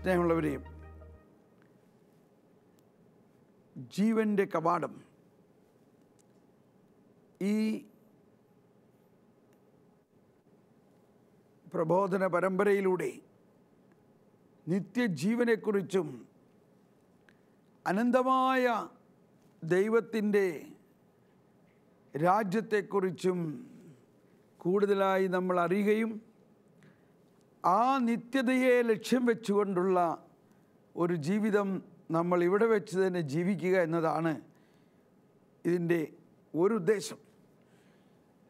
സ്നേഹമുള്ളവരെയും ജീവൻ്റെ കവാടം ഈ പ്രബോധന പരമ്പരയിലൂടെ നിത്യജീവനെക്കുറിച്ചും അനന്തമായ ദൈവത്തിൻ്റെ രാജ്യത്തെക്കുറിച്ചും കൂടുതലായി നമ്മൾ അറിയുകയും ആ നിത്യതയെ ലക്ഷ്യം വെച്ചുകൊണ്ടുള്ള ഒരു ജീവിതം നമ്മൾ ഇവിടെ വെച്ച് തന്നെ ജീവിക്കുക എന്നതാണ് ഇതിൻ്റെ ഒരു ഉദ്ദേശം.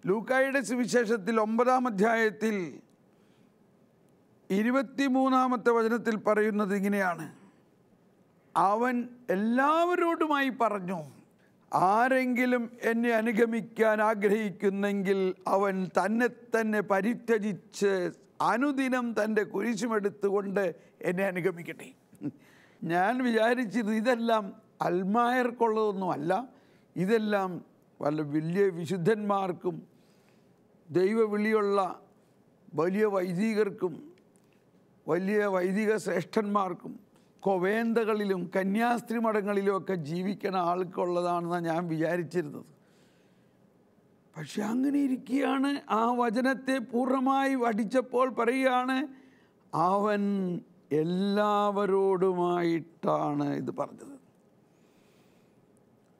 ലൂക്കായുടെ സുവിശേഷത്തിൽ 9-ാം അധ്യായത്തിൽ 23-ാമത്തെ വചനത്തിൽ പറയുന്നത് ഇങ്ങനെയാണ്: അവൻ എല്ലാവരോടുമായി പറഞ്ഞു, ആരെങ്കിലും എന്നെ അനുഗമിക്കാൻ ആഗ്രഹിക്കുന്നെങ്കിൽ അവൻ തന്നെ തന്നെ പരിത്യജിച്ച് അനുദിനം തൻ്റെ കുരിശുമെടുത്തുകൊണ്ട് എന്നെ അനുഗമിക്കട്ടെ. ഞാൻ വിചാരിച്ചിരുന്നു ഇതെല്ലാം അൽമായർക്കുള്ളതൊന്നുമല്ല, ഇതെല്ലാം വലിയ വിശുദ്ധന്മാർക്കും ദൈവവിളിയുള്ള വലിയ വൈദികർക്കും വലിയ വൈദിക ശ്രേഷ്ഠന്മാർക്കും കൊവേന്തകളിലും കന്യാസ്ത്രീ മഠങ്ങളിലുമൊക്കെ ജീവിക്കണ ആൾക്കുള്ളതാണെന്നാണ് ഞാൻ വിചാരിച്ചിരുന്നത്. പക്ഷെ അങ്ങനെ ഇരിക്കുകയാണ്, ആ വചനത്തെ പൂർണ്ണമായി പഠിച്ചപ്പോൾ പറയുകയാണ്, അവൻ എല്ലാവരോടുമായിട്ടാണ് ഇത് പറഞ്ഞത്.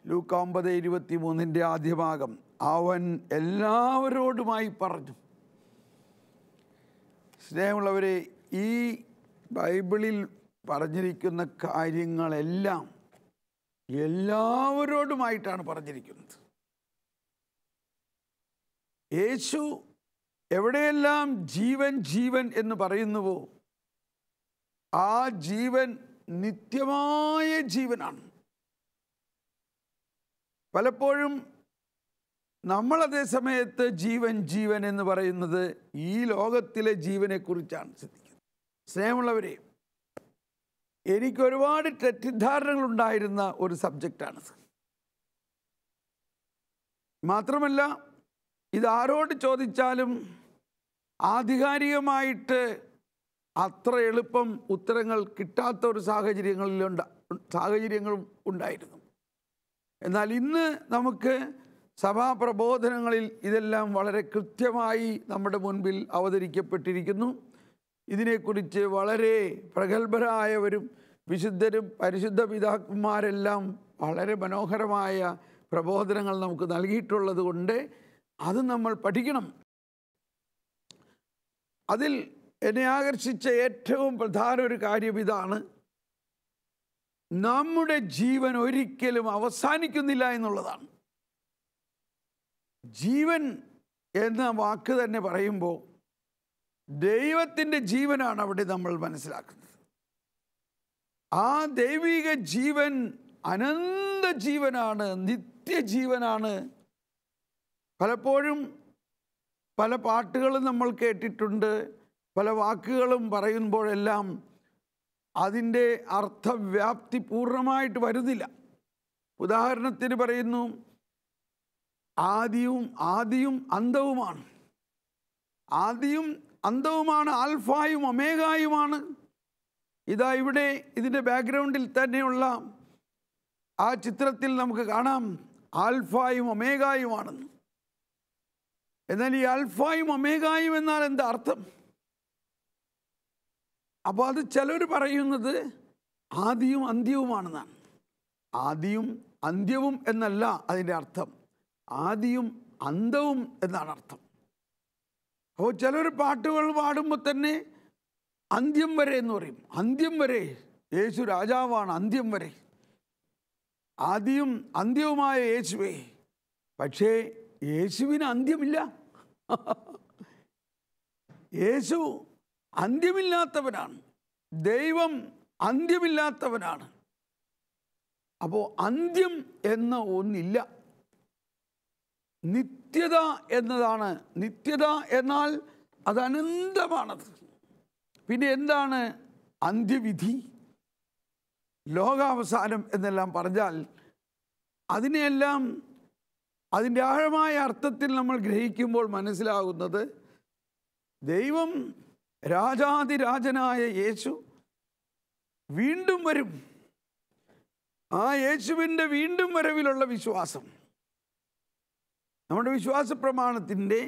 ലൂക്ക 9:23 ആദ്യ ഭാഗം, അവൻ എല്ലാവരോടുമായി പറഞ്ഞു. സ്നേഹമുള്ളവരെ, ഈ ബൈബിളിൽ പറഞ്ഞിരിക്കുന്ന കാര്യങ്ങളെല്ലാം എല്ലാവരോടുമായിട്ടാണ് പറഞ്ഞിരിക്കുന്നത്. യേശു എവിടെയെല്ലാം ജീവൻ ജീവൻ എന്ന് പറയുന്നുവോ ആ ജീവൻ നിത്യമായ ജീവനാണ്. പലപ്പോഴും നമ്മളതേ സമയത്ത് ജീവൻ ജീവൻ എന്ന് പറയുന്നത് ഈ ലോകത്തിലെ ജീവനെക്കുറിച്ചാണ് ചിന്തിക്കുന്നത്. സ്നേഹമുള്ളവരെ, എനിക്കൊരുപാട് തെറ്റിദ്ധാരണകളുണ്ടായിരുന്ന ഒരു സബ്ജക്റ്റാണിത്. മാത്രമല്ല, ഇതാരോട് ചോദിച്ചാലും ആധികാരികമായിട്ട് അത്ര എളുപ്പം ഉത്തരങ്ങൾ കിട്ടാത്ത ഒരു സാഹചര്യങ്ങളും ഉണ്ടായിരുന്നു. എന്നാൽ ഇന്ന് നമുക്ക് സഭാപ്രബോധനങ്ങളിൽ ഇതെല്ലാം വളരെ കൃത്യമായി നമ്മുടെ മുൻപിൽ അവതരിക്കപ്പെട്ടിരിക്കുന്നു. ഇതിനെക്കുറിച്ച് വളരെ പ്രഗത്ഭരായവരും വിശുദ്ധരും പരിശുദ്ധ പിതാക്കന്മാരെല്ലാം വളരെ മനോഹരമായ പ്രബോധനങ്ങൾ നമുക്ക് നൽകിയിട്ടുള്ളത് കൊണ്ട് അത് നമ്മൾ പഠിക്കണം. അതിൽ എന്നെ ആകർഷിച്ച ഏറ്റവും പ്രധാന ഒരു കാര്യം ഇതാണ്: നമ്മുടെ ജീവൻ ഒരിക്കലും അവസാനിക്കുന്നില്ല എന്നുള്ളതാണ്. ജീവൻ എന്ന വാക്ക് തന്നെ പറയുമ്പോൾ ദൈവത്തിൻ്റെ ജീവനാണ് അവിടെ നമ്മൾ മനസ്സിലാക്കുന്നത്. ആ ദൈവിക ജീവൻ അനന്ത ജീവനാണ്, നിത്യജീവനാണ്. പലപ്പോഴും പല പാട്ടുകളും നമ്മൾ കേട്ടിട്ടുണ്ട്, പല വാക്കുകളും പറയുമ്പോഴെല്ലാം അതിൻ്റെ അർത്ഥവ്യാപ്തി പൂർണ്ണമായിട്ട് വരുന്നില്ല. ഉദാഹരണത്തിന് പറയുന്നു, ആദിയും അന്തവുമാണ്. ആദിയും അന്തവുമാണ്, ആൽഫായും ഒമേഗായുമാണ്. ഇതാ ഇവിടെ ഇതിൻ്റെ ബാക്ക്ഗ്രൗണ്ടിൽ തന്നെയുള്ള ആ ചിത്രത്തിൽ നമുക്ക് കാണാം ആൽഫായും ഒമേഗായുമാണെന്ന്. എന്നാൽ ഈ ആൽഫായും ഒമേഗായും എന്നാൽ എന്താ അർത്ഥം? അപ്പോൾ അത് ചിലർ പറയുന്നത് ആദിയും അന്ത്യവുമാണെന്നാണ്. ആദിയും അന്ത്യവും എന്നല്ല അതിൻ്റെ അർത്ഥം, ആദിയും അന്തവും എന്നാണ് അർത്ഥം. അപ്പോൾ ചിലർ പാട്ടുകൾ പാടുമ്പോൾ തന്നെ അന്ത്യം വരെ എന്ന് പറയും. അന്ത്യം വരെ യേശു രാജാവാണ്, അന്ത്യം വരെ. ആദിയും അന്ത്യവുമായ യേശുവേ. പക്ഷേ യേശുവിന് അന്ത്യമില്ല. യേശു അന്ത്യമില്ലാത്തവനാണ്, ദൈവം അന്ത്യമില്ലാത്തവനാണ്. അപ്പോൾ അന്ത്യം എന്ന ഒന്നില്ല. നിത്യത എന്നതാണ്. നിത്യത എന്നാൽ അത് അനന്തമാണത്. പിന്നെ എന്താണ് അന്ത്യവിധി, ലോകാവസാനം എന്നെല്ലാം പറഞ്ഞാൽ അതിനെയെല്ലാം അതിൻ്റെ ആഴമായ അർത്ഥത്തിൽ നമ്മൾ ഗ്രഹിക്കുമ്പോൾ മനസ്സിലാകുന്നത് ദൈവം രാജാതിരാജനായ യേശു വീണ്ടും വരും. ആ യേശുവിൻ്റെ വീണ്ടും വരവിലുള്ള വിശ്വാസം നമ്മുടെ വിശ്വാസ പ്രമാണത്തിൻ്റെ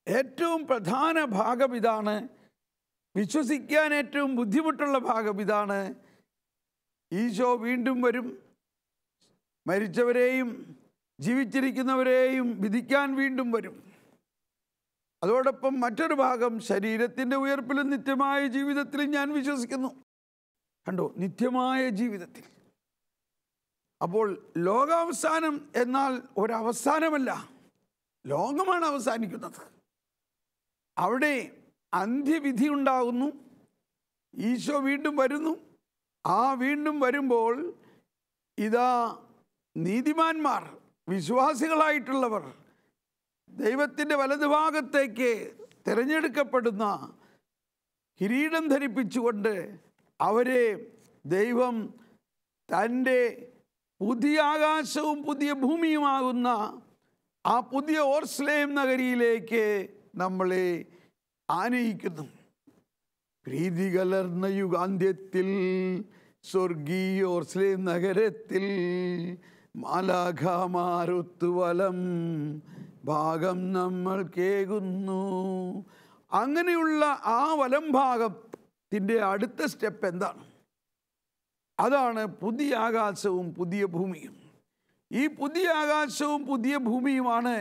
ഏറ്റവും പ്രധാന ഭാഗം ഇതാണ്. വിശ്വസിക്കാൻ ഏറ്റവും ബുദ്ധിമുട്ടുള്ള ഭാഗം ഇതാണ്. ഈശോ വീണ്ടും വരും, മരിച്ചവരെയും ജീവിച്ചിരിക്കുന്നവരെയും വിധിക്കാൻ വീണ്ടും വരും. അതോടൊപ്പം മറ്റൊരു ഭാഗം, ശരീരത്തിൻ്റെ ഉയർപ്പിലും നിത്യമായ ജീവിതത്തിലും ഞാൻ വിശ്വസിക്കുന്നു. കണ്ടോ, നിത്യമായ ജീവിതത്തിൽ. അപ്പോൾ ലോകാവസാനം എന്നാൽ ഒരവസാനമല്ല, ലോകമാണ് അവസാനിക്കുന്നത്. അവിടെ അന്ത്യവിധി ഉണ്ടാകുന്നു. ഈശോ വീണ്ടും വരുന്നു. ആ വീണ്ടും വരുമ്പോൾ ഇതാ നീതിമാന്മാർ, വിശ്വാസികളായിട്ടുള്ളവർ ദൈവത്തിൻ്റെ വലതുഭാഗത്തേക്ക് തിരഞ്ഞെടുക്കപ്പെടുന്ന കിരീടം ധരിപ്പിച്ചുകൊണ്ട് അവരെ ദൈവം തൻ്റെ പുതിയ ആകാശവും പുതിയ ഭൂമിയുമാകുന്ന ആ പുതിയ ഓർസ്ലേം നഗരിയിലേക്ക് നമ്മളെ ആനയിക്കുന്നു. പ്രീതി കലർന്ന യുഗാന്ത്യത്തിൽ സ്വർഗീയ ഓർസ്ലേം നഗരത്തിൽ മാലാഖമാരൊത്തു വലം ഭാഗം നമ്മൾ കേകുന്നു. അങ്ങനെയുള്ള ആ വലം ഭാഗത്തിൻ്റെ അടുത്ത സ്റ്റെപ്പ് എന്താണ്? അതാണ് പുതിയ ആകാശവും പുതിയ ഭൂമിയും. ഈ പുതിയ ആകാശവും പുതിയ ഭൂമിയുമാണ്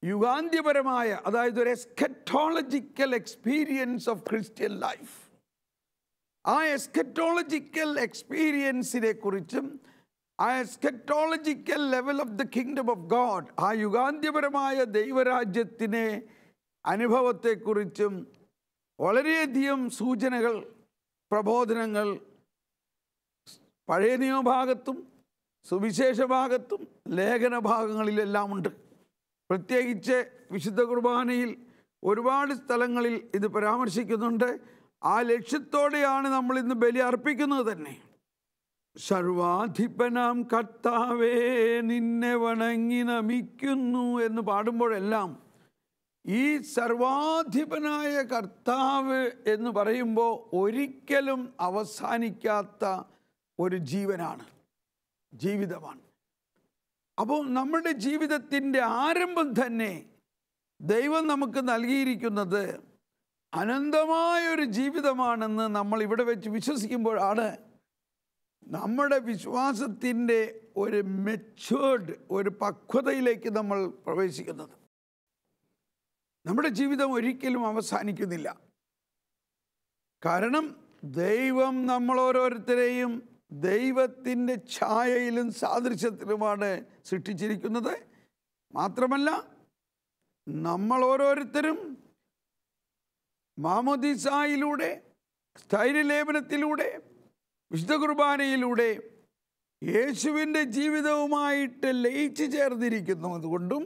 യുഗാന്ത്യപരമായ, അതായത് ഒരു eschatological experience of Christian life. ആ എസ്കറ്റോളജിക്കൽ എക്സ്പീരിയൻസിനെ കുറിച്ചും ആ eschatological level of the kingdom of God, ആ യുഗാന്ത്യപരമായ ദൈവരാജ്യത്തിൻ്റെ അനുഭവത്തെക്കുറിച്ചും വളരെയധികം സൂചനകൾ, പ്രബോധനങ്ങൾ പഴയ നിയമഭാഗത്തും സുവിശേഷ ഭാഗത്തും ലേഖന ഭാഗങ്ങളിലെല്ലാം ഉണ്ട്. പ്രത്യേകിച്ച് വിശുദ്ധ കുർബാനയിൽ ഒരുപാട് സ്ഥലങ്ങളിൽ ഇത് പരാമർശിക്കുന്നുണ്ട്. ആ ലക്ഷ്യത്തോടെയാണ് നമ്മൾ ഇന്ന് ബലി അർപ്പിക്കുന്നത് തന്നെ. സർവാധിപനാം കർത്താവേ നിന്നെ വണങ്ങി നമിക്കുന്നു എന്ന് പാടുമ്പോഴെല്ലാം ഈ സർവാധിപനായ കർത്താവ് എന്ന് പറയുമ്പോൾ ഒരിക്കലും അവസാനിക്കാത്ത ഒരു ജീവിതമാണ്. അപ്പോൾ നമ്മുടെ ജീവിതത്തിൻ്റെ ആരംഭം തന്നെ ദൈവം നമുക്ക് നൽകിയിരിക്കുന്നത് അനന്തമായൊരു ജീവിതമാണെന്ന് നമ്മൾ ഇവിടെ വെച്ച് വിശ്വസിക്കുമ്പോഴാണ് നമ്മുടെ വിശ്വാസത്തിൻ്റെ ഒരു മെച്യൂർഡ്, ഒരു പക്വതയിലേക്ക് നമ്മൾ പ്രവേശിക്കുന്നത്. നമ്മുടെ ജീവിതം ഒരിക്കലും അവസാനിക്കുന്നില്ല. കാരണം ദൈവം നമ്മൾ ഓരോരുത്തരെയും ദൈവത്തിൻ്റെ ഛായയിലും സാദൃശ്യത്തിലുമാണ് സൃഷ്ടിച്ചിരിക്കുന്നത്. മാത്രമല്ല നമ്മൾ ഓരോരുത്തരും മാമോദീസായിലൂടെ, സ്ഥൈര്യലേപനത്തിലൂടെ, വിശുദ്ധ കുർബാനയിലൂടെ യേശുവിൻ്റെ ജീവിതവുമായിട്ട് ലയിച്ചു ചേർന്നിരിക്കുന്നതുകൊണ്ടും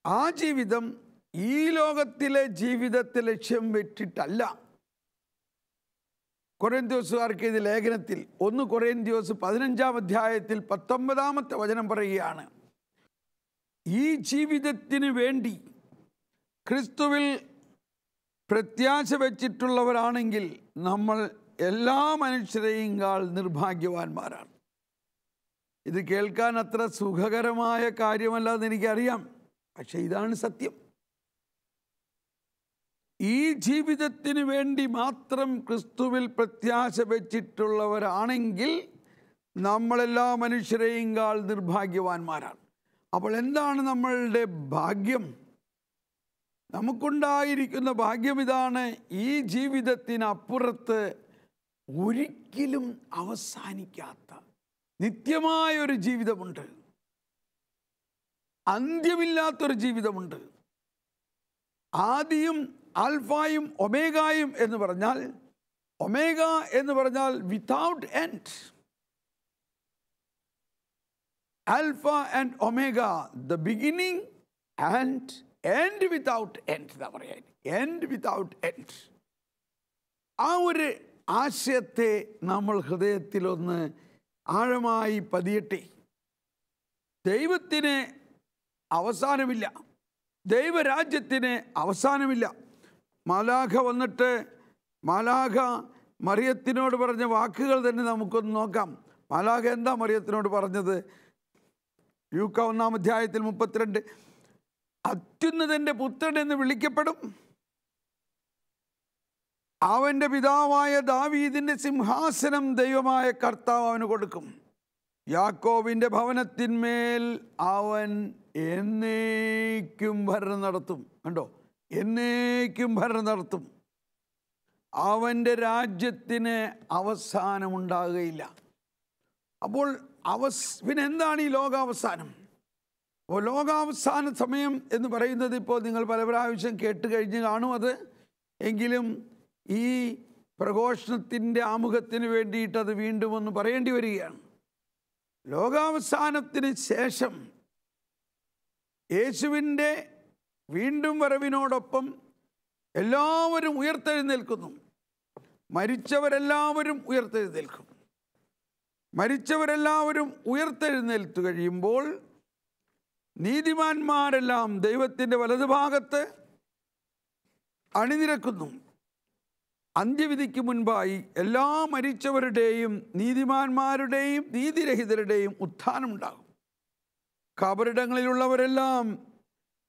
ആ ജീവിതം ഈ ലോകത്തിലെ ജീവിതത്തെ ലക്ഷ്യം വെച്ചിട്ടല്ല. കൊറിന്ത്യോസുകാർക്ക് ഇത് ലേഖനത്തിൽ 1 കൊറിന്ത്യോസ് 15-ാം അധ്യായത്തിൽ 19-ാമത്തെ വചനം പറയുകയാണ്, ഈ ജീവിതത്തിന് വേണ്ടി ക്രിസ്തുവിൽ പ്രത്യാശ വച്ചിട്ടുള്ളവരാണെങ്കിൽ നമ്മൾ എല്ലാ മനുഷ്യരെയും നിർഭാഗ്യവാന്മാരാണ്. ഇത് കേൾക്കാൻ അത്ര സുഖകരമായ കാര്യമല്ലെന്ന് എനിക്കറിയാം. പക്ഷെ ഇതാണ് സത്യം. ഈ ജീവിതത്തിന് വേണ്ടി മാത്രം ക്രിസ്തുവിൽ പ്രത്യാശ വച്ചിട്ടുള്ളവരാണെങ്കിൽ നമ്മളെല്ലാ മനുഷ്യരെയും നിർഭാഗ്യവാന്മാരാണ്. അപ്പോൾ എന്താണ് നമ്മളുടെ ഭാഗ്യം? നമുക്കുണ്ടായിരിക്കുന്ന ഭാഗ്യം ഇതാണ്, ഈ ജീവിതത്തിനപ്പുറത്ത് ഒരിക്കലും അവസാനിക്കാത്ത നിത്യമായൊരു ജീവിതമുണ്ട്, അന്ത്യമില്ലാത്തൊരു ജീവിതമുണ്ട്. ആദിയും ആൽഫായും ഒമേഗായും എന്ന് പറഞ്ഞാൽ, ഒമേഗ എന്ന് പറഞ്ഞാൽ without end, alpha and omega, the beginning and end without end എന്നാ പറയാൻ, എൻഡ് വിതൗട്ട് എൻഡ്. ആ ഒരു ആശയത്തെ നമ്മൾ ഹൃദയത്തിലൊന്ന് ആഴമായി പതിയട്ടെ. ദൈവത്തിന് അവസാനമില്ല, ദൈവരാജ്യത്തിന് അവസാനമില്ല. മാലാഖ വന്നിട്ട് മാലാഖ മറിയത്തിനോട് പറഞ്ഞ വാക്കുകൾ തന്നെ നമുക്കൊന്ന് നോക്കാം. മാലാഖ എന്താ മറിയത്തിനോട് പറഞ്ഞത്? ലൂക്ക 1-ാം അധ്യായത്തിൽ 32, അത്യുന്നതൻ്റെ പുത്രൻ എന്ന് വിളിക്കപ്പെടും, അവൻ്റെ പിതാവായ ദാവീദിൻ്റെ സിംഹാസനം ദൈവമായ കർത്താവ് അവന് കൊടുക്കും, യാക്കോബിൻ്റെ ഭവനത്തിന്മേൽ അവൻ എന്നേക്കും ഭരണം നടത്തും. കണ്ടോ, എന്നേക്കും ഭരണം നടത്തും, അവൻ്റെ രാജ്യത്തിന് അവസാനമുണ്ടാകുകയില്ല. അപ്പോൾ പിന്നെ എന്താണ് ഈ ലോകാവസാനം? അപ്പോൾ ലോകാവസാന സമയം എന്ന് പറയുന്നത് ഇപ്പോൾ നിങ്ങൾ പല പ്രാവശ്യം കേട്ട് കഴിഞ്ഞ് കാണും അത്. എങ്കിലും ഈ പ്രഘോഷണത്തിൻ്റെ ആമുഖത്തിന് വേണ്ടിയിട്ട് അത് വീണ്ടും ഒന്ന് പറയേണ്ടി വരികയാണ്. ലോകാവസാനത്തിന് ശേഷം യേശുവിൻ്റെ വീണ്ടും വരവിനോടൊപ്പം എല്ലാവരും ഉയർത്തെഴുന്നേൽക്കുന്നു. മരിച്ചവരെല്ലാവരും ഉയർത്തെഴുന്നേൽക്കും. മരിച്ചവരെല്ലാവരും ഉയർത്തെഴുന്നേൽത്തു കഴിയുമ്പോൾ നീതിമാന്മാരെല്ലാം ദൈവത്തിൻ്റെ വലതുഭാഗത്ത് അണിനിരക്കുന്നു. അന്ത്യവിധിക്ക് മുൻപായി എല്ലാ മരിച്ചവരുടെയും നീതിമാന്മാരുടെയും നീതിരഹിതരുടെയും ഉത്ഥാനമുണ്ടാകും. കബറിടങ്ങളിലുള്ളവരെല്ലാം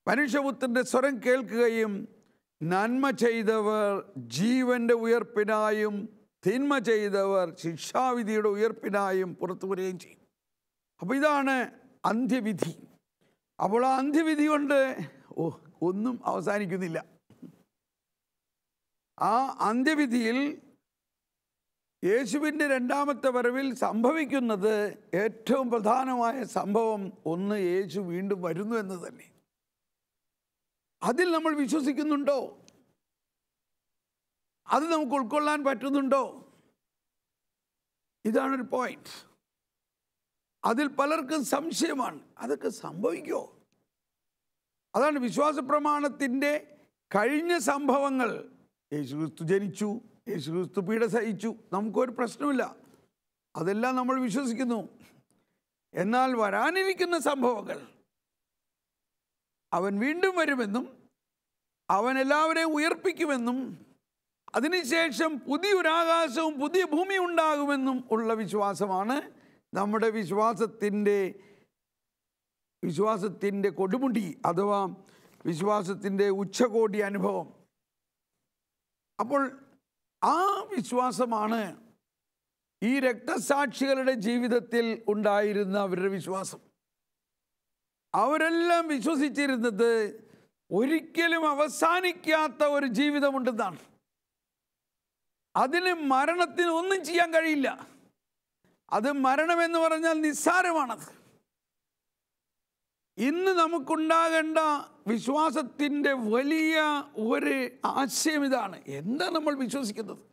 മനുഷ്യപുത്രൻ്റെ സ്വരം കേൾക്കുകയും നന്മ ചെയ്തവർ ജീവൻ്റെ ഉയർപ്പിനായും തിന്മ ചെയ്തവർ ശിക്ഷാവിധിയുടെ ഉയർപ്പിനായും പുറത്തു വരികയും ചെയ്യും. അപ്പോൾ ഇതാണ് അന്ത്യവിധി. അപ്പോൾ ആ അന്ത്യവിധി കൊണ്ട് ഒന്നും അവസാനിക്കുന്നില്ല. ആ അന്ത്യവിധിയിൽ യേശുവിൻ്റെ രണ്ടാമത്തെ വരവിൽ സംഭവിക്കുന്നത് ഏറ്റവും പ്രധാനമായ സംഭവം ഒന്ന്, യേശു വീണ്ടും വരുന്നു എന്ന് തന്നെ. അതിൽ നമ്മൾ വിശ്വസിക്കുന്നുണ്ടോ? അത് നമുക്ക് ഉൾക്കൊള്ളാൻ പറ്റുന്നുണ്ടോ? ഇതാണൊരു പോയിന്റ്. അതിൽ പലർക്കും സംശയമാണ്, അതൊക്കെ സംഭവിക്കുമോ? അതാണ് വിശ്വാസ പ്രമാണത്തിൻ്റെ കഴിഞ്ഞ സംഭവങ്ങൾ. യേശുക്രിസ്തു ജനിച്ചു, യേശുക്രിസ്തു പീഡ സഹിച്ചു, നമുക്കൊരു പ്രശ്നമില്ല, അതെല്ലാം നമ്മൾ വിശ്വസിക്കുന്നു. എന്നാൽ വരാനിരിക്കുന്ന സംഭവങ്ങൾ, അവൻ വീണ്ടും വരുമെന്നും അവൻ എല്ലാവരെയും ഉയർപ്പിക്കുമെന്നും അതിനുശേഷം പുതിയൊരാകാശവും പുതിയ ഭൂമി ഉണ്ടാകുമെന്നും ഉള്ള വിശ്വാസമാണ് നമ്മുടെ വിശ്വാസത്തിൻ്റെ കൊടുമുടി അഥവാ വിശ്വാസത്തിൻ്റെ ഉച്ചകോടി അനുഭവം. അപ്പോൾ ആ വിശ്വാസമാണ് ഈ രക്തസാക്ഷികളുടെ ജീവിതത്തിൽ ഉണ്ടായിരുന്ന അവരുടെ വിശ്വാസം. അവരെല്ലാം വിശ്വസിച്ചിരുന്നത് ഒരിക്കലും അവസാനിക്കാത്ത ഒരു ജീവിതമുണ്ടെന്നാണ്. അതിന് മരണത്തിന് ഒന്നും ചെയ്യാൻ കഴിയില്ല. അത് മരണമെന്ന് പറഞ്ഞാൽ നിസ്സാരമാണത്. ഇന്ന് നമുക്കുണ്ടാകേണ്ട വിശ്വാസത്തിൻ്റെ വലിയ ഒരു ആശയം ഇതാണ്. എന്താ നമ്മൾ വിശ്വസിക്കുന്നത്?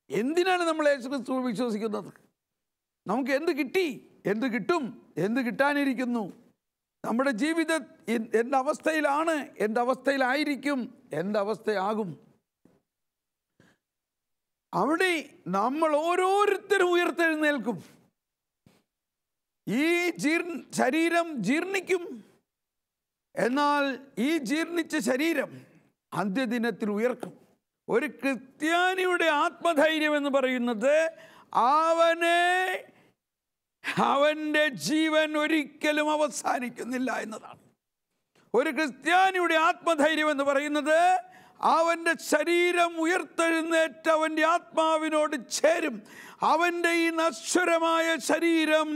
എന്തിനാണ് നമ്മൾ യേശുക്രിസ്തു വിശ്വസിക്കുന്നത്? നമുക്ക് എന്ത് കിട്ടി, എന്ത് കിട്ടും, എന്ത് കിട്ടാനിരിക്കുന്നു? നമ്മുടെ ജീവിതം എന്തവസ്ഥയിലാണ്, എന്തവസ്ഥയിലായിരിക്കും, എന്തവസ്ഥയാകും? അവിടെ നമ്മൾ ഓരോരുത്തരും ഉയർത്തെഴുന്നേൽക്കും. ഈ ശരീരം ജീർണിക്കും. എന്നാൽ ഈ ജീർണിച്ച ശരീരം അന്ത്യദിനത്തിൽ ഉയർക്കും. ഒരു ക്രിസ്ത്യാനിയുടെ ആത്മധൈര്യം എന്ന് പറയുന്നത് അവൻ്റെ ജീവൻ ഒരിക്കലും അവസാനിക്കുന്നില്ല എന്നതാണ്. ഒരു ക്രിസ്ത്യാനിയുടെ ആത്മധൈര്യം എന്ന് പറയുന്നത് അവൻ്റെ ശരീരം ഉയർത്തെഴുന്നേറ്റ് അവൻ്റെ ആത്മാവിനോട് ചേരും. അവൻ്റെ ഈ നശ്വരമായ ശരീരം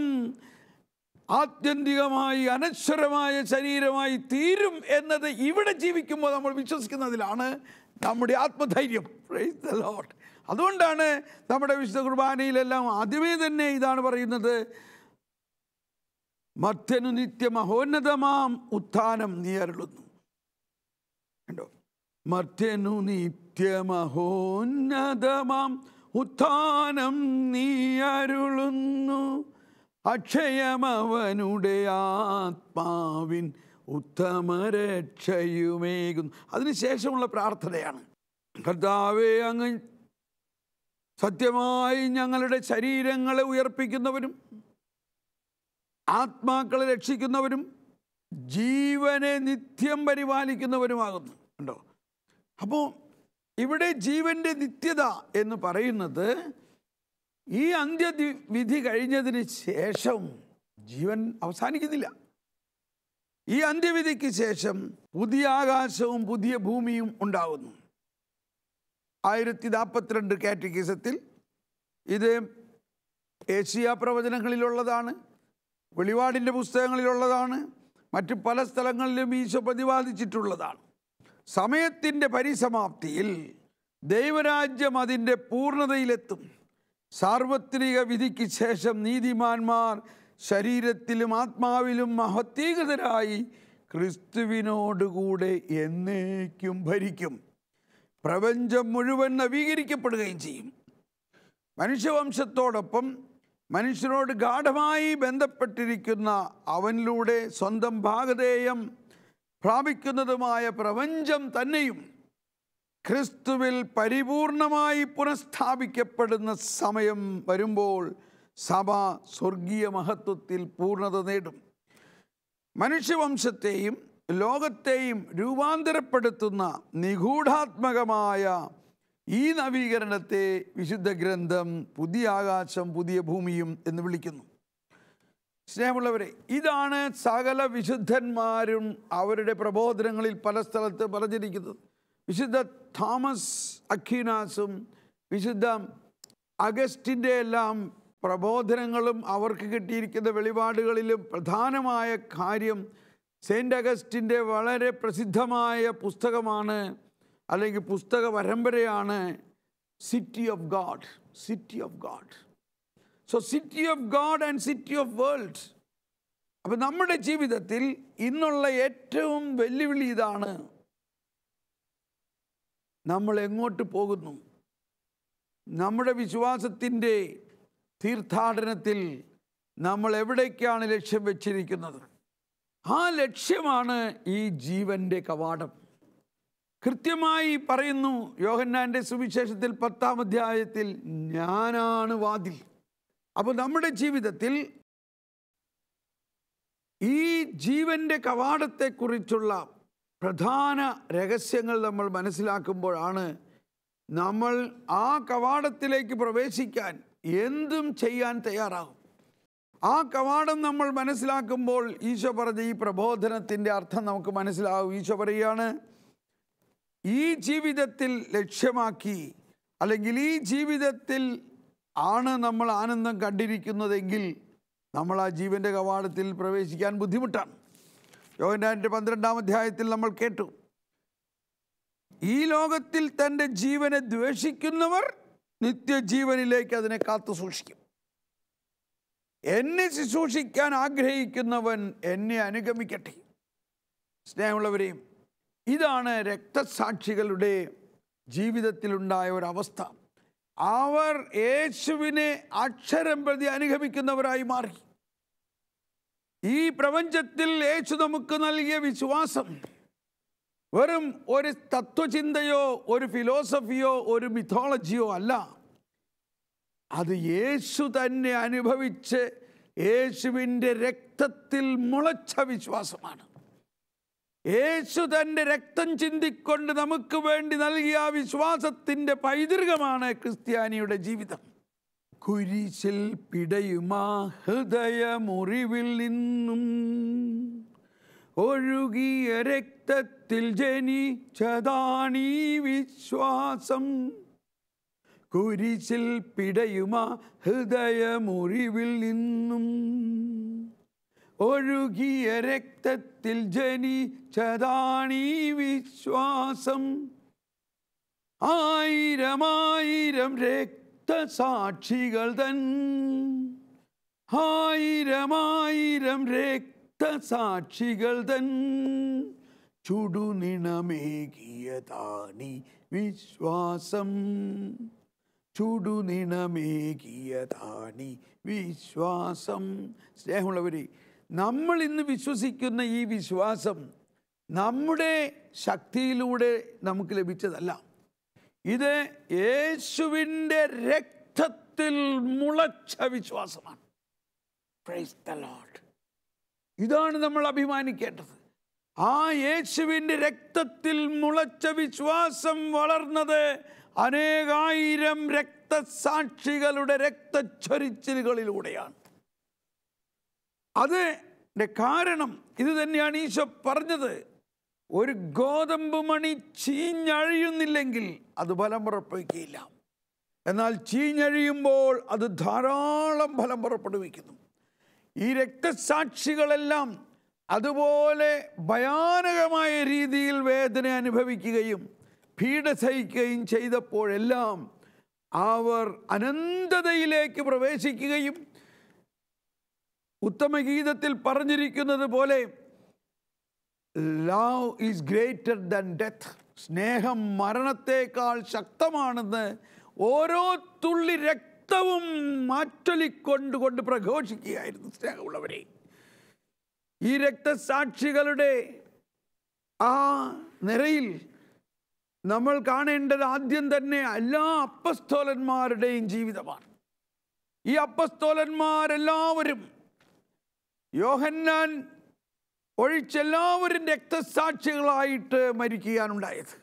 ആത്യന്തികമായി അനശ്വരമായ ശരീരമായി തീരും എന്നത് ഇവിടെ ജീവിക്കുമ്പോൾ നമ്മൾ വിശ്വസിക്കുന്നതിലാണ് നമ്മുടെ ആത്മധൈര്യം. Praise the Lord. അതുകൊണ്ടാണ് നമ്മുടെ വിശുദ്ധ കുർബാനയിലെല്ലാം ആദ്യമേ തന്നെ ഇതാണ് പറയുന്നത്, മർത്യനു നിത്യമഹോന്നതമാം ഉത്ഥാനം നീ അരുളുന്നു. കണ്ടോ, മർത്യനു നിത്യമഹോന്നതമാം ഉത്ഥാനം നീ അരുളുന്നു, അക്ഷയമവനുടെ ആത്മാവിൻ ഉത്തമരക്ഷയുമേകുന്നു. അതിനുശേഷമുള്ള പ്രാർത്ഥനയാണ്, കർത്താവേ അങ്ങ് സത്യമായി ഞങ്ങളുടെ ശരീരങ്ങളെ ഉയർപ്പിക്കുന്നവരും ആത്മാക്കളെ രക്ഷിക്കുന്നവരും ജീവനെ നിത്യം പരിപാലിക്കുന്നവരുമാകുന്നു. ഉണ്ടോ? അപ്പോൾ ഇവിടെ ജീവൻ്റെ നിത്യത എന്ന് പറയുന്നത് ഈ അന്ത്യവിധി കഴിഞ്ഞതിന് ശേഷം ജീവൻ അവസാനിക്കുന്നില്ല. ഈ അന്ത്യവിധിക്ക് ശേഷം പുതിയ ആകാശവും പുതിയ ഭൂമിയും ഉണ്ടാകുന്നു. 1042 കാറ്റഗിസത്തിൽ ഇത് ഏഷ്യ പ്രവചനങ്ങളിലുള്ളതാണ്, വെളിപാടിൻ്റെ പുസ്തകങ്ങളിലുള്ളതാണ്, മറ്റ് പല സ്ഥലങ്ങളിലും ഈശോ പ്രതിപാദിച്ചിട്ടുള്ളതാണ്. സമയത്തിൻ്റെ പരിസമാപ്തിയിൽ ദൈവരാജ്യം അതിൻ്റെ പൂർണ്ണതയിലെത്തും. സാർവത്രിക വിധിക്ക് ശേഷം നീതിമാന്മാർ ശരീരത്തിലും ആത്മാവിലും മഹത്വീകൃതരായി ക്രിസ്തുവിനോടുകൂടെ എന്നേക്കും ഭരിക്കും. പ്രപഞ്ചം മുഴുവൻ നവീകരിക്കപ്പെടുകയും ചെയ്യും. മനുഷ്യവംശത്തോടൊപ്പം മനുഷ്യനോട് ഗാഢമായി ബന്ധപ്പെട്ടിരിക്കുന്ന അവനിലൂടെ സ്വന്തം ഭാഗധേയം പ്രാപിക്കുന്നതുമായ പ്രപഞ്ചം തന്നെയും ക്രിസ്തുവിൽ പരിപൂർണമായി പുനഃസ്ഥാപിക്കപ്പെടുന്ന സമയം വരുമ്പോൾ സഭ സ്വർഗീയ മഹത്വത്തിൽ പൂർണ്ണത നേടും. മനുഷ്യവംശത്തെയും ലോകത്തെയും രൂപാന്തരപ്പെടുത്തുന്ന നിഗൂഢാത്മകമായ ഈ നവീകരണത്തെ വിശുദ്ധ ഗ്രന്ഥം പുതിയ ആകാശം പുതിയ ഭൂമിയും എന്ന് വിളിക്കുന്നു. സ്നേഹമുള്ളവരെ, ഇതാണ് സകല വിശുദ്ധന്മാരും അവരുടെ പ്രബോധനങ്ങളിൽ പല സ്ഥലത്ത് പറഞ്ഞിരിക്കുന്നത്. വിശുദ്ധ തോമസ് അക്വീനാസും വിശുദ്ധ അഗസ്റ്റിൻ്റെ എല്ലാം പ്രബോധനങ്ങളും അവർക്ക് കിട്ടിയിരിക്കുന്ന വെളിപാടുകളിലും പ്രധാനമായ കാര്യം സെയിൻറ്റ് അഗസ്റ്റിൻ്റെ വളരെ പ്രസിദ്ധമായ പുസ്തകമാണ്, അല്ലെങ്കിൽ പുസ്തക പരമ്പരയാണ് city of God. City of God. So city of God and city of world. അപ്പം നമ്മുടെ ജീവിതത്തിൽ ഇന്നുള്ള ഏറ്റവും വെല്ലുവിളി ഇതാണ്: നമ്മൾ എങ്ങോട്ട് പോകുന്നു? നമ്മുടെ വിശ്വാസത്തിൻ്റെ തീർത്ഥാടനത്തിൽ നമ്മൾ എവിടേക്കാണ് ലക്ഷ്യം വെച്ചിരിക്കുന്നത്? ആ ലക്ഷ്യമാണ് ഈ ജീവൻ്റെ കവാടം. കൃത്യമായി പറയുന്നു യോഹന്നാൻ്റെ സുവിശേഷത്തിൽ 10-ാം അധ്യായത്തിൽ, ഞാനാണ് വാതിൽ. അപ്പോൾ നമ്മുടെ ജീവിതത്തിൽ ഈ ജീവൻ്റെ കവാടത്തെക്കുറിച്ചുള്ള പ്രധാന രഹസ്യങ്ങൾ നമ്മൾ മനസ്സിലാക്കുമ്പോഴാണ് നമ്മൾ ആ കവാടത്തിലേക്ക് പ്രവേശിക്കാൻ എന്തും ചെയ്യാൻ തയ്യാറാകും. ആ കവാടം നമ്മൾ മനസ്സിലാക്കുമ്പോൾ ഈശോ പറഞ്ഞ ഈ പ്രബോധനത്തിൻ്റെ അർത്ഥം നമുക്ക് മനസ്സിലാകും. ഈശോ പറയുകയാണ്, ഈ ജീവിതത്തിൽ ലക്ഷ്യമാക്കി, അല്ലെങ്കിൽ ഈ ജീവിതത്തിൽ ആണ് നമ്മൾ ആനന്ദം കണ്ടിരിക്കുന്നതെങ്കിൽ നമ്മൾ ആ ജീവൻ്റെ കവാടത്തിൽ പ്രവേശിക്കാൻ ബുദ്ധിമുട്ടാണ്. യോഹന്നാൻ്റെ 12-ാം അധ്യായത്തിൽ നമ്മൾ കേട്ടു, ഈ ലോകത്തിൽ തൻ്റെ ജീവനെ ദ്വേഷിക്കുന്നവർ നിത്യജീവനിലേക്ക് അതിനെ കാത്തു സൂക്ഷിക്കും. എന്നെ ശുശ്രൂഷിക്കാൻ ആഗ്രഹിക്കുന്നവൻ എന്നെ അനുഗമിക്കട്ടെ. സ്നേഹമുള്ളവരെയും, ഇതാണ് രക്തസാക്ഷികളുടെ ജീവിതത്തിലുണ്ടായ ഒരവസ്ഥ. അവർ യേശുവിനെ അക്ഷരം പ്രതി അനുഗമിക്കുന്നവരായി മാറി. ഈ പ്രപഞ്ചത്തിൽ യേശു നമുക്ക് നൽകിയ വിശ്വാസം വെറും ഒരു തത്വചിന്തയോ ഒരു ഫിലോസഫിയോ ഒരു മിഥോളജിയോ അല്ല. അത് യേശു തന്നെ അനുഭവിച്ച് യേശുവിൻ്റെ രക്തത്തിൽ മുളച്ച വിശ്വാസമാണ്. യേശു തൻ്റെ രക്തം ചിന്തിക്കൊണ്ട് നമുക്ക് വേണ്ടി നൽകിയ ആ വിശ്വാസത്തിൻ്റെ പൈതൃകമാണ് ക്രിസ്ത്യാനിയുടെ ജീവിതം. കുരിശിൽ പിടയുമാ ഹൃദയമുറിവിൽ നിന്നും ഒഴുകിയ രക്തത്തിൽ ജനിച്ചതാണീ വിശ്വാസം. കുരിശിൽ പിടയുമാ ഹൃദയമുറിവിൽ നിന്നും ഒഴുകിയ രക്തത്തിൽ ജനിച്ചതാണീ വിശ്വാസം. ആയിരമായിരം രക്തസാക്ഷികൾ തൻ, ആയിരമായിരം രക്തസാക്ഷികൾ തൻ ചുടുനിണമേകിയതാണീ വിശ്വാസം. ചുടുനിണമേകിയതാണീ വിശ്വാസം. സ്നേഹമുള്ളവരെ, നമ്മൾ ഇന്ന് വിശ്വസിക്കുന്ന ഈ വിശ്വാസം നമ്മുടെ ശക്തിയിലൂടെ നമുക്ക് ലഭിച്ചതല്ല. ഇത് യേശുവിൻ്റെ രക്തത്തിൽ മുളച്ച വിശ്വാസമാണ്. Praise the Lord. ഇതാണ് നമ്മൾ അഭിമാനിക്കേണ്ടത്. ആ യേശുവിൻ്റെ രക്തത്തിൽ മുളച്ച വിശ്വാസം വളർന്നത് അനേകായിരം രക്തസാക്ഷികളുടെ രക്തച്ചൊരിച്ചിലുകളിലൂടെയാണ്. അതിൻ്റെ കാരണം ഇത് തന്നെയാണ് ഈശോ പറഞ്ഞത്. ഒരു ഗോതമ്പ് മണി ചീഞ്ഞഴിയുന്നില്ലെങ്കിൽ അത് ഫലം പുറപ്പെടുവിക്കുകയില്ല. എന്നാൽ ചീഞ്ഞഴിയുമ്പോൾ അത് ധാരാളം ഫലം പുറപ്പെടുവിക്കുന്നു. ഈ രക്തസാക്ഷികളെല്ലാം അതുപോലെ ഭയാനകമായ രീതിയിൽ വേദന അനുഭവിക്കുകയും പീഡ സഹിക്കുകയും ചെയ്തപ്പോഴെല്ലാം അവർ അനന്തതയിലേക്ക് പ്രവേശിക്കുകയും ഉത്തമഗീതത്തിൽ പറഞ്ഞിരിക്കുന്നത് പോലെ love is greater than death, സ്നേഹം മരണത്തേക്കാൾ ശക്തമാണെന്ന് ഓരോ തുള്ളി രക്തവും മാറ്റൊലിക്കൊണ്ട് പ്രഘോഷിക്കുകയായിരുന്നു. സ്നേഹമുള്ളവരെ, ഈ രക്തസാക്ഷികളുടെ ആ നിരയിൽ നമ്മൾ കാണേണ്ടത് ആദ്യം തന്നെ എല്ലാ അപ്പസ്തോലന്മാരുടെയും ജീവിതമാണ്. ഈ അപ്പസ്തോലന്മാരെല്ലാവരും, യോഹന്നാൻ ഒഴിച്ചെല്ലാവരും രക്തസാക്ഷികളായിട്ട് മരിക്കാനുണ്ടായത്.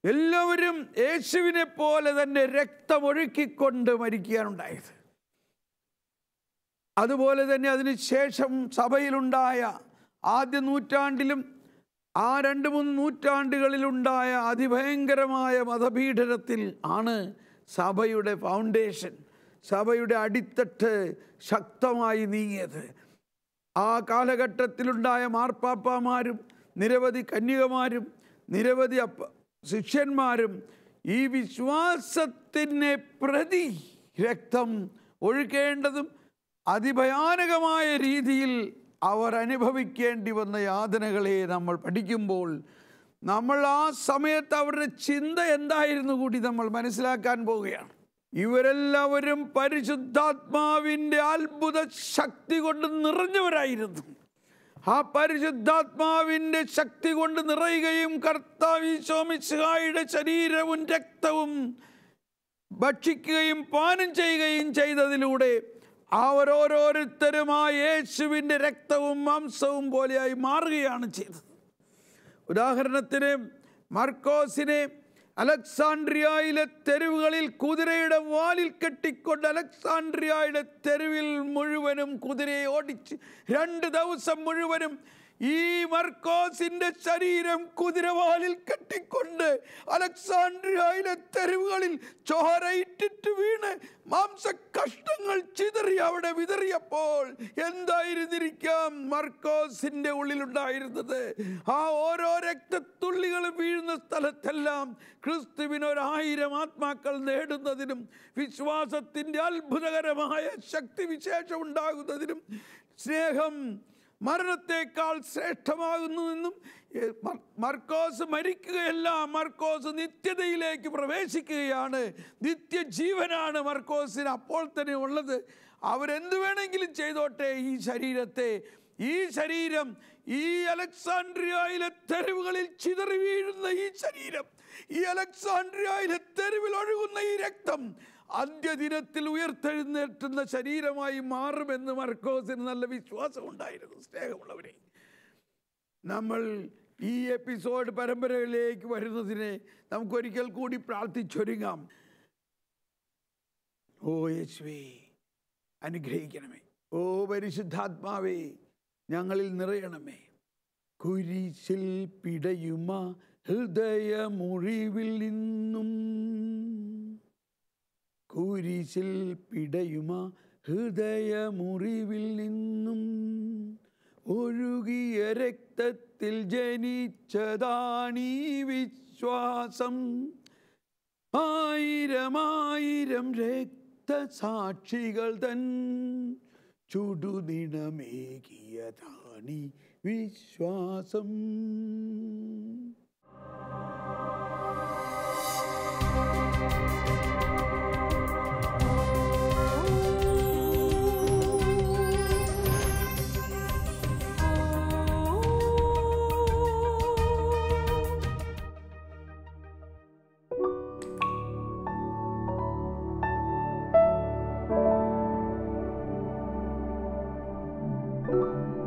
എല്ലാവരും യേശുവിനെ പോലെ തന്നെ രക്തമൊഴുക്കിക്കൊണ്ട് മരിക്കാനുണ്ടായത്. അതുപോലെ തന്നെ അതിനുശേഷം സഭയിലുണ്ടായ ആദ്യ നൂറ്റാണ്ടിലും ആ 2-3 നൂറ്റാണ്ടുകളിലുണ്ടായ അതിഭയങ്കരമായ മതപീഡനത്തിൽ ആണ് സഭയുടെ ഫൗണ്ടേഷൻ, സഭയുടെ അടിത്തട്ട് ശക്തമായി നീങ്ങിയത്. ആ കാലഘട്ടത്തിലുണ്ടായ മാർപ്പാപ്പമാരും നിരവധി കന്യകമാരും നിരവധി ശിഷ്യന്മാരും ഈ വിശ്വാസത്തിനെ പ്രതി രക്തം ഒഴുക്കേണ്ടതും അതിഭയാനകമായ രീതിയിൽ അവർ അനുഭവിക്കേണ്ടി വന്ന യാതനകളെ നമ്മൾ പഠിക്കുമ്പോൾ നമ്മൾ ആ സമയത്ത് അവരുടെ ചിന്ത എന്തായിരുന്നു കൂടി നമ്മൾ മനസ്സിലാക്കാൻ പോവുകയാണ്. ഇവരെല്ലാവരും പരിശുദ്ധാത്മാവിൻ്റെ അത്ഭുത ശക്തി കൊണ്ട് നിറഞ്ഞവരായിരുന്നു. ആ പരിശുദ്ധാത്മാവിൻ്റെ ശക്തി കൊണ്ട് നിറയുകയും കർത്താവ് ഈശോ മിശിഹായുടെ ശരീരവും രക്തവും ഭക്ഷിക്കുകയും പാനം ചെയ്യുകയും ചെയ്തതിലൂടെ അവരോരോരുത്തരും ആ യേശുവിൻ്റെ രക്തവും മാംസവും പോലെയായി മാറുകയാണ് ചെയ്തത്. ഉദാഹരണത്തിന് മർക്കോസിനെ അലക്സാണ്ട്രിയയിലെ തെരുവുകളിൽ കുതിരയുടെ വാലിൽ കെട്ടിക്കൊണ്ട് അലക്സാണ്ട്രിയയുടെ തെരുവിൽ മുഴുവനും കുതിരയെ ഓടിച്ച് 2 ദിവസം മുഴുവനും ഈ മർക്കോസിൻ്റെ ശരീരം കുതിരവാലിൽ കെട്ടിക്കൊണ്ട് അലക്സാണ്ട്രിയയിലെ തെരുവുകളിൽ ചോരയിട്ടിട്ട് വീണ് മാംസകഷ്ണങ്ങൾ ചിതറി അവിടെ വിതറിയപ്പോൾ എന്തായിരുന്നിരിക്കാം മർക്കോസിൻ്റെ ഉള്ളിലുണ്ടായിരുന്നത്? ആ ഓരോ രക്തത്തുള്ളികളും വീഴുന്ന സ്ഥലത്തെല്ലാം ക്രിസ്തുവിന് 1000 ആത്മാക്കൾ നേടുന്നതിനും വിശ്വാസത്തിൻ്റെ അത്ഭുതകരമായ ശക്തിവിശേഷം ഉണ്ടാകുന്നതിനും സ്നേഹം മരണത്തേക്കാൾ ശ്രേഷ്ഠമാകുന്നുവെന്നും മർക്കോസ് മരിക്കുകയല്ല, മർക്കോസ് നിത്യതയിലേക്ക് പ്രവേശിക്കുകയാണ്. നിത്യജീവനാണ് മർക്കോസിന് അപ്പോൾ തന്നെ ഉള്ളത്. അവരെന്ത് വേണമെങ്കിലും ചെയ്തോട്ടെ, ഈ ശരീരം ഈ അലക്സാണ്ട്രിയയിലെ തെരുവുകളിൽ ചിതറി വീഴുന്ന ഈ ശരീരം, ഈ അലക്സാണ്ട്രിയയിലെ തെരുവിൽ ഒഴുകുന്ന ഈ രക്തം അന്ത്യദിനത്തിൽ ഉയർത്തെഴുന്നേറ്റുന്ന ശരീരമായി മാറുമെന്ന് മർക്കോസിന് നല്ല വിശ്വാസം ഉണ്ടായിരുന്നു. സ്നേഹമുള്ളവരെ, നമ്മൾ ഈ എപ്പിസോഡ് പരമ്പരകളിലേക്ക് വരുന്നതിനെ നമുക്കൊരിക്കൽ കൂടി പ്രാർത്ഥിച്ചൊരുങ്ങാം. ഓ യേശുവേ, അനുഗ്രഹിക്കണമേ. ഓ പരിശുദ്ധാത്മാവേ, ഞങ്ങളിൽ നിറയണമേ. കുരിശിൽ പിടയുമ ഹൃദയമുറിവിൽ നിന്നും, കുരിശിൽ പിടയുമ ഹൃദയമുറിവിൽ നിന്നും ഒഴുകിയ രക്തത്തിൽ ജനിച്ചതാണീ വിശ്വാസം. 1000 രക്തസാക്ഷികൾ തൻ ചുടുനിണമേകിയതാണീ വിശ്വാസം. you.